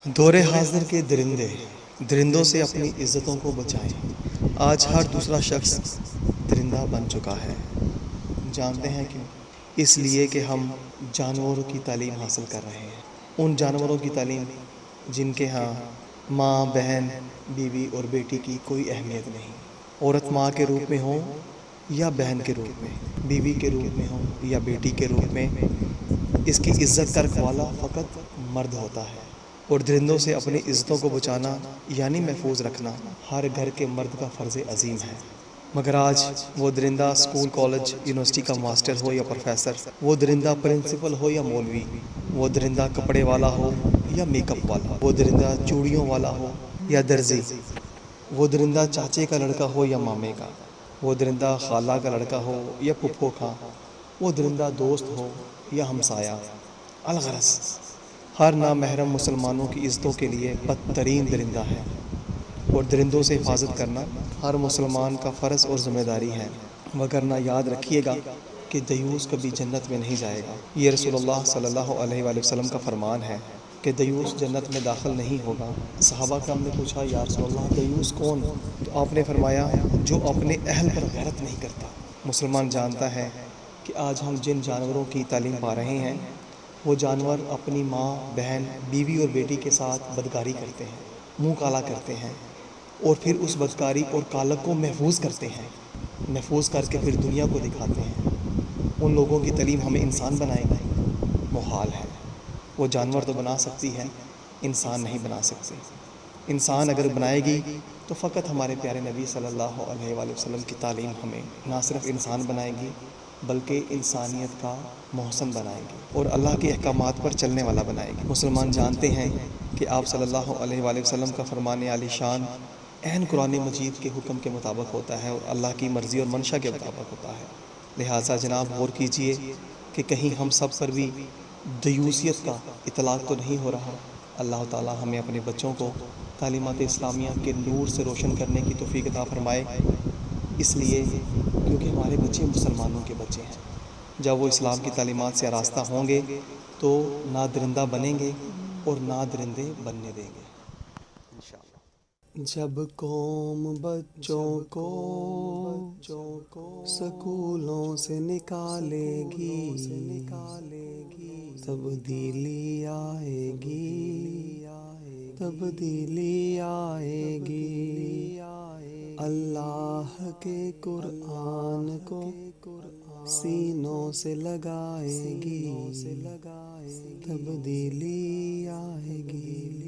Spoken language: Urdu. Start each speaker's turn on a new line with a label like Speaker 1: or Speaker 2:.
Speaker 1: دور حاضر کے درندے درندوں سے اپنی عزتوں کو بچائیں۔ آج ہر دوسرا شخص درندہ بن چکا ہے۔ جانتے ہیں کیوں؟ اس لیے کہ ہم جانوروں کی تعلیم حاصل کر رہے ہیں، ان جانوروں کی تعلیم جن کے ہاں ماں، بہن، بیوی اور بیٹی کی کوئی اہمیت نہیں۔ عورت ماں کے روپ میں ہو یا بہن کے روپ میں، بیوی کے روپ میں ہو یا بیٹی کے روپ میں، اس کی عزت کا رکھوالا فقط مرد ہوتا ہے۔ اور درندوں سے اپنی عزتوں کو بچانا یعنی محفوظ رکھنا ہر گھر کے مرد کا فرض عظیم ہے۔ مگر آج وہ درندہ اسکول، کالج، یونیورسٹی کا ماسٹر ہو یا پروفیسر، وہ درندہ پرنسپل ہو یا مولوی، وہ درندہ کپڑے والا ہو یا میک اپ والا، وہ درندہ چوڑیوں والا ہو یا درزی، وہ درندہ چاچے کا لڑکا ہو یا مامے کا، وہ درندہ خالہ کا لڑکا ہو یا پھپھو کا، وہ درندہ دوست ہو یا ہمسایہ، الغرض ہر نامحرم مسلمانوں کی عزتوں کے لیے بدترین درندہ ہے۔ اور درندوں سے حفاظت کرنا ہر مسلمان کا فرض اور ذمہ داری ہے، وگرنہ یاد رکھیے گا کہ دیوس کبھی جنت میں نہیں جائے گا۔ یہ رسول اللہ صلی اللہ علیہ وآلہ وسلم کا فرمان ہے کہ دیوس جنت میں داخل نہیں ہوگا۔ صحابہ کرام نے پوچھا، یا رسول اللہ دیوس کون؟ تو آپ نے فرمایا، جو اپنے اہل پر غیرت نہیں کرتا۔ مسلمان جانتا ہے کہ آج ہم جن جانوروں کی تعلیم پا رہے ہیں، وہ جانور اپنی ماں، بہن، بیوی اور بیٹی کے ساتھ بدکاری کرتے ہیں، منہ کالا کرتے ہیں، اور پھر اس بدکاری اور کالک کو محفوظ کرتے ہیں، محفوظ کر کے پھر دنیا کو دکھاتے ہیں۔ ان لوگوں کی تعلیم ہمیں انسان بنائے گی؟ محال ہے۔ وہ جانور تو بنا سکتی ہے، انسان نہیں بنا سکتی۔ انسان اگر بنائے گی تو فقط ہمارے پیارے نبی صلی اللہ علیہ وآلہ وسلم کی تعلیم ہمیں نہ صرف انسان بنائے گی بلکہ انسانیت کا محسن بنائے گی اور اللہ کے احکامات پر چلنے والا بنائے گی۔ مسلمان جانتے ہیں کہ آپ صلی اللہ علیہ وآلہ وسلم کا فرمان عالی شان عین قرآن مجید کے حکم کے مطابق ہوتا ہے اور اللہ کی مرضی اور منشا کے مطابق ہوتا ہے۔ لہٰذا جناب غور کیجئے کہ کہیں ہم سب پر بھی دیوسیت کا اطلاق تو نہیں ہو رہا۔ اللہ تعالی ہمیں اپنے بچوں کو تعلیمات اسلامیہ کے نور سے روشن کرنے کی توفیق عطا فرمائے، اس لیے کیونکہ ہمارے بچے مسلمانوں کے بچے ہیں۔ جب وہ اسلام کی تعلیمات سے آراستہ ہوں گے تو نہ درندہ بنیں گے اور نہ درندے بننے دیں گے انشاءاللہ۔ جب قوم بچوں کو سکولوں سے نکالے گی، تبدیلی آئے گی، تبدیلی آئے گی۔ اللہ کے قرآن کو سینوں سے لگائے گی، تبدیلی آئے گی۔